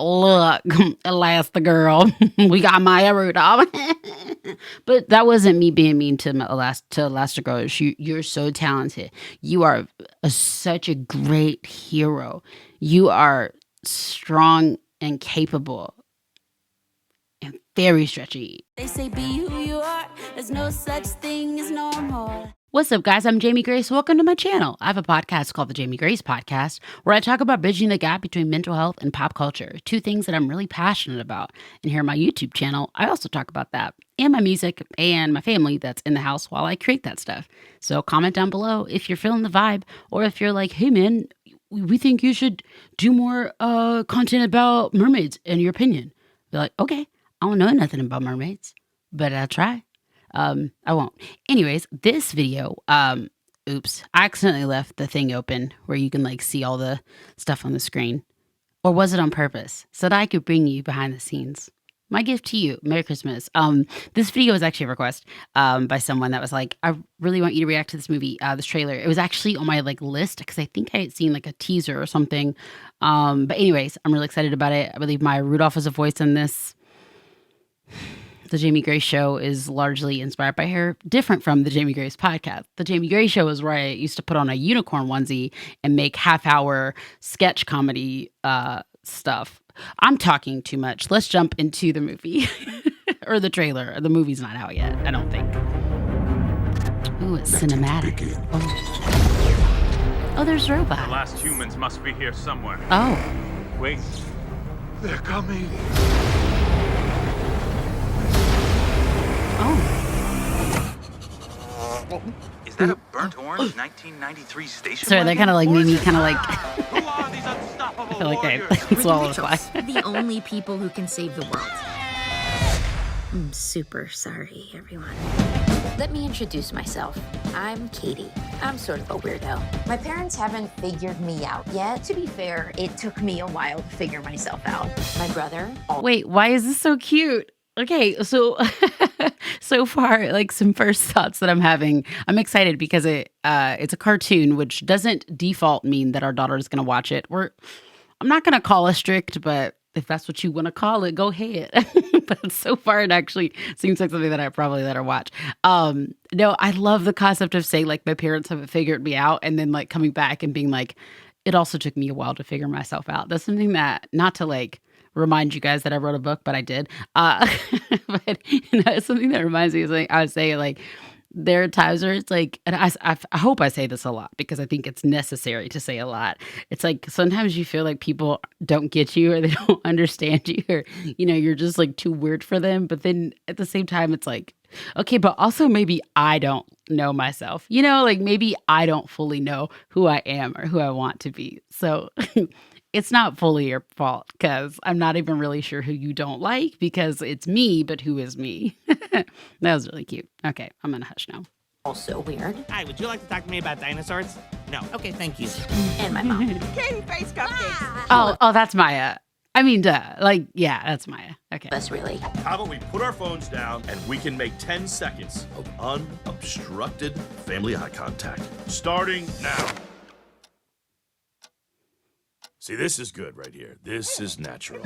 look, Elastigirl, we got Maya Rudolph. But that wasn't me being mean to Elastigirl. You're so talented. You are such a great hero. You are strong and capable and very stretchy. They say be who you are. There's no such thing as normal. What's up, guys? I'm Jamie Grace. Welcome to my channel. I have a podcast called The Jamie Grace Podcast, where I talk about bridging the gap between mental health and pop culture, two things that I'm really passionate about. And here on my YouTube channel, I also talk about that and my music and my family that's in the house while I create that stuff. So comment down below if you're feeling the vibe, or if you're like, hey man, we think you should do more content about mermaids in your opinion. Be like, okay, I don't know nothing about mermaids, but I'll try. I won't. Anyways, this video, oops, I accidentally left the thing open where you can like see all the stuff on the screen. Or was it on purpose? So that I could bring you behind the scenes. My gift to you. Merry Christmas. This video was actually a request, by someone that was like, I really want you to react to this movie, this trailer. It was actually on my like list because I think I had seen like a teaser or something. But anyways, I'm really excited about it. I believe Maya Rudolph was a voice in this. The Jamie Grace Show is largely inspired by her, different from the Jamie Grace Podcast. The Jamie Grace Show is where I used to put on a unicorn onesie and make half-hour sketch comedy stuff. I'm talking too much. Let's jump into the movie or the trailer. The movie's not out yet, I don't think. Ooh, it's cinematic. Oh, there's robots. The last humans must be here somewhere. Oh. Wait. They're coming. Oh. Is that a burnt orange 1993 station? Sorry, that kind of like made me kind of like. Who are these unstoppable I feel like warriors? that's all it's like. The only people who can save the world. I'm super sorry, everyone. Let me introduce myself. I'm Katie. I'm sort of a weirdo. My parents haven't figured me out yet. To be fair, it took me a while to figure myself out. My brother. Wait, why is this so cute? Okay, so so far, like some first thoughts that I'm having. I'm excited because it's a cartoon, which doesn't default mean that our daughter is going to watch it. I'm not going to call us strict, but if that's what you want to call it, go ahead. But so far, it actually seems like something that I probably let her watch. No, I love the concept of saying like my parents haven't figured me out, and then like coming back and being like, it also took me a while to figure myself out. That's something that, not to like remind you guys that I wrote a book, but I did. But it's something that reminds me of like I would say like there are times where it's like, and I hope I say this a lot because I think it's necessary to say a lot. It's like sometimes you feel like people don't get you or they don't understand you, or you're just like too weird for them. But then at the same time, it's like, okay, but also maybe I don't know myself. Like maybe I don't fully know who I am or who I want to be. So it's not fully your fault because I'm not even really sure who you don't like because it's me, but who is me? That was really cute. Okay, I'm going to hush now. Also weird. Hi, would you like to talk to me about dinosaurs? No. Okay, thank you. And my mom. Candy face cupcakes. Oh, that's Maya. I mean, duh. Like, yeah, that's Maya. Okay. Us really. How about we put our phones down and we can make 10 seconds of unobstructed family eye contact. Starting now. See, this is good right here. This is natural.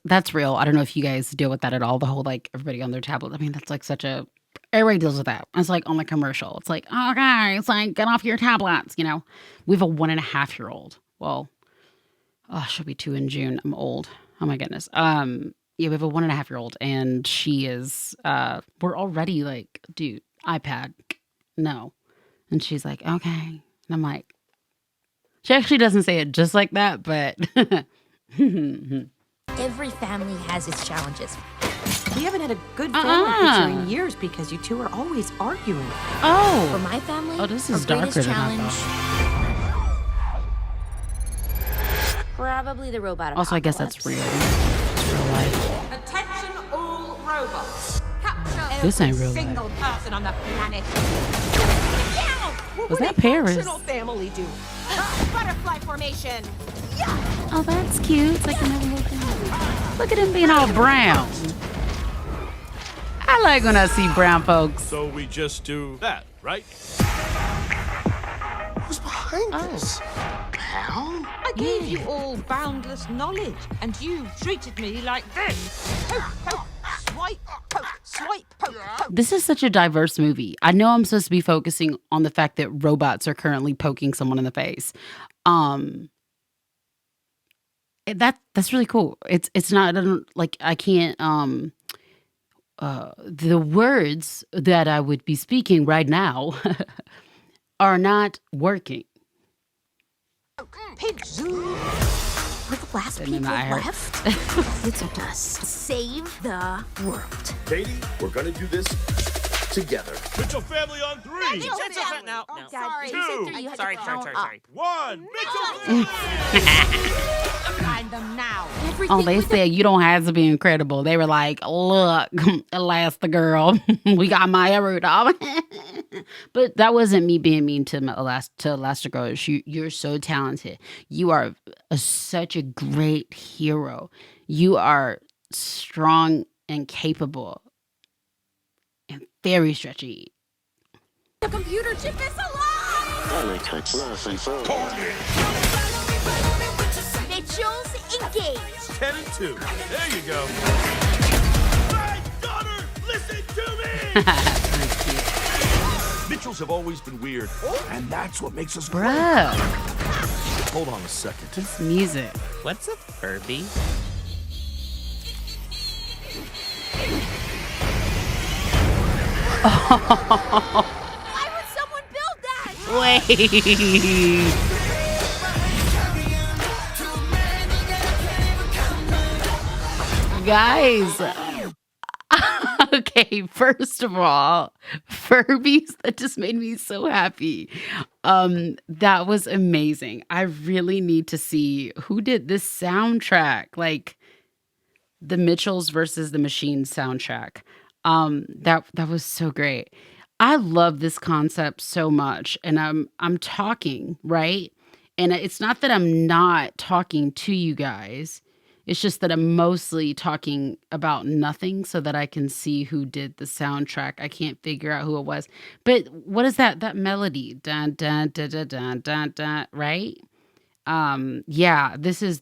That's real. I don't know if you guys deal with that at all. The whole like everybody on their tablet. I mean, that's like everybody deals with that. It's like on the commercial. It's like, okay, it's like get off your tablets. We have a 1.5-year-old. Well, she'll be 2 in June. I'm old. Oh my goodness. Yeah, we have a 1.5-year-old, and she is. We're already like, dude, iPad, no, and she's like, okay, and I'm like. She actually doesn't say it just like that, but Every family has its challenges. We haven't had a good family picture in years because you two are always arguing. For oh, my family, this is our darker greatest than I challenge, probably the robot also I guess that's real. It's real life. Attention all robots. Capture This ain't every real single person on the planet. What Was would that a Paris? functional family do? Butterfly formation. Oh, that's cute. It's like another little thing. Look at him being all brown. I like when I see brown folks. So we just do that, right? Who's behind this? hell? I gave you all boundless knowledge, and you treated me like this. Poke, poke, swipe, poke. This is such a diverse movie. I know I'm supposed to be focusing on the fact that robots are currently poking someone in the face. Um, that's really cool. It's not I don't, like I can't the words that I would be speaking right now are not working. Pinch, zoom. We're the last And then people I heard- left. It's us to save the world. Katie, we're gonna do this together. Mitchell family on 3. Mitchell family. No. Sorry. Two. You said three, you had to count up. Sorry. 1. Mitchell family. Find them now. Everything Oh, they with said you don't have to be incredible. They were like, look, Elastigirl, we got Maya Rudolph. But that wasn't me being mean to Elastigirl. You're so talented. You are such a great hero. You are strong and capable and very stretchy. the computer chip is alive! Mitchell's engaged. 10 and 2. There you go. My daughter, listen to me. Mitchells have always been weird, and that's what makes us grow. Bruh, Hold on a second. this music. What's a Furby? Why would someone build that? Wait. Guys. Okay, first of all, Furbies, that just made me so happy. That was amazing. I really need to see who did this soundtrack, like the Mitchells versus the Machines soundtrack. That was so great. I love this concept so much, and I'm talking, right? And it's not that I'm not talking to you guys. It's just that I'm mostly talking about nothing so that I can see who did the soundtrack. I can't figure out who it was. But what is that melody? Dun dun dun dun dun dun dun, right? Yeah, this is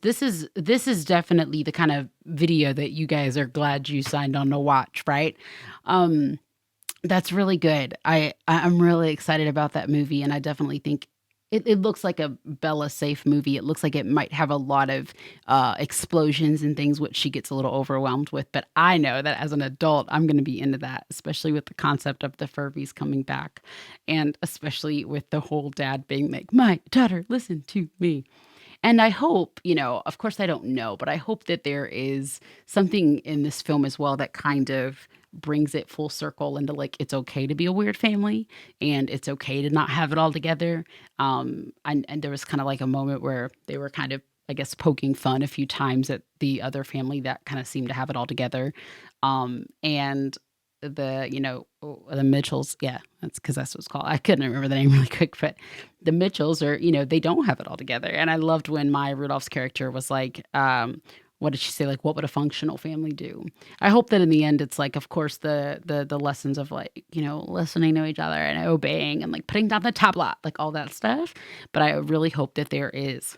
definitely the kind of video that you guys are glad you signed on to watch, right? That's really good. I'm really excited about that movie, and I definitely think it looks like a Bella safe movie. It looks like it might have a lot of explosions and things, which she gets a little overwhelmed with. But I know that as an adult, I'm going to be into that, especially with the concept of the Furbies coming back, and especially with the whole dad being like, "My daughter, listen to me." And I hope, of course I don't know, but I hope that there is something in this film as well that kind of brings it full circle into like, it's okay to be a weird family and it's okay to not have it all together. And there was kind of like a moment where they were kind of, I guess, poking fun a few times at the other family that kind of seemed to have it all together. And the Mitchells, yeah, that's because that's what it's called. I couldn't remember the name really quick, but the Mitchells are, they don't have it all together. And I loved when Maya Rudolph's character was like, what did she say? Like, what would a functional family do? I hope that in the end, it's like, of course, the lessons of like, listening to each other and obeying and like putting down the tablet, like all that stuff. But I really hope that there is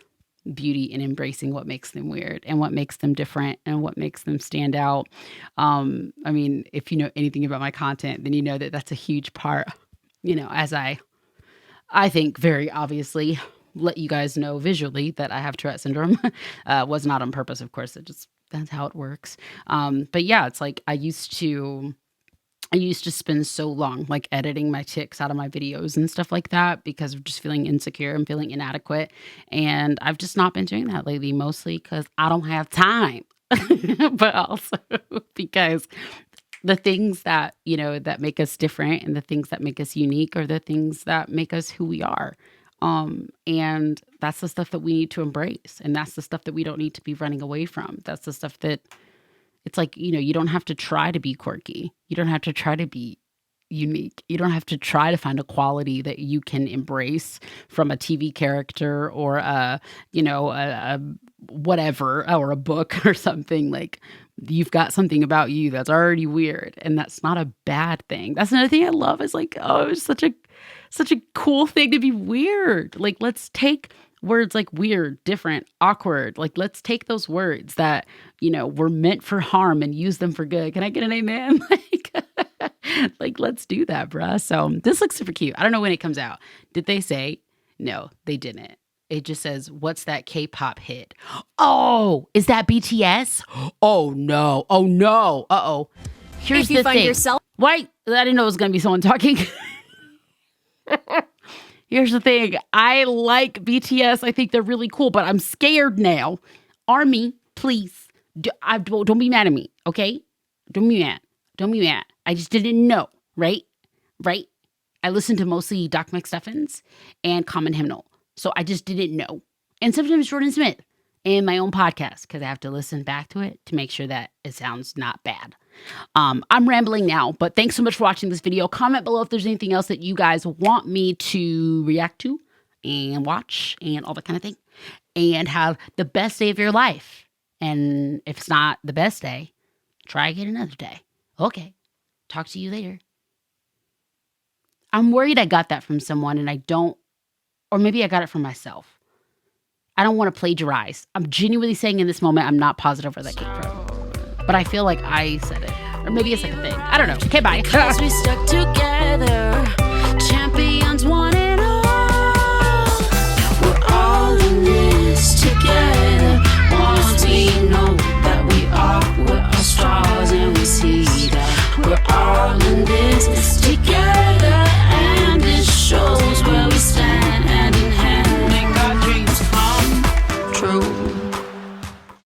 beauty in embracing what makes them weird and what makes them different and what makes them stand out. I mean, if you know anything about my content, then you know that that's a huge part, as I think very obviously let you guys know visually that I have Tourette syndrome. Was not on purpose, of course. That's how it works. But yeah, it's like I used to spend so long like editing my tics out of my videos and stuff like that because of just feeling insecure and feeling inadequate. And I've just not been doing that lately, mostly because I don't have time, but also because the things that, that make us different and the things that make us unique are the things that make us who we are. And that's the stuff that we need to embrace. And that's the stuff that we don't need to be running away from. That's the stuff that it's like, you don't have to try to be quirky. You don't have to try to be unique. You don't have to try to find a quality that you can embrace from a TV character or a whatever, or a book or something. Like, you've got something about you that's already weird, and that's not a bad thing. That's another thing I love is like, oh, it's such a cool thing to be weird. Like, let's take words like weird, different, awkward. Like, let's take those words that, were meant for harm and use them for good. Can I get an amen? Like, let's do that, bruh. So this looks super cute. I don't know when it comes out. Did they say? No, they didn't. It just says, what's that K-pop hit? Oh, is that BTS? Oh, no. Oh, no. Uh-oh. Here's If you the find thing. yourself- Why? I didn't know it was going to be someone talking. Here's the thing. I like BTS. I think they're really cool, but I'm scared now. Army, please. Don't be mad at me, okay? Don't be mad. Don't be mad. I just didn't know, right? Right? I listened to mostly Doc McStuffins and Common Hymnal. So I just didn't know. And sometimes Jordan Smith in my own podcast because I have to listen back to it to make sure that it sounds not bad. I'm rambling now, but thanks so much for watching this video. Comment below if there's anything else that you guys want me to react to and watch and all that kind of thing. And have the best day of your life. And if it's not the best day, try again another day. Okay. Talk to you later. I'm worried I got that from someone and I don't, or maybe I got it from myself. I don't want to plagiarize. I'm genuinely saying in this moment, I'm not positive where that came from. But I feel like I said it. Or maybe it's like a thing. I don't know. Okay, bye. Because we stuck together.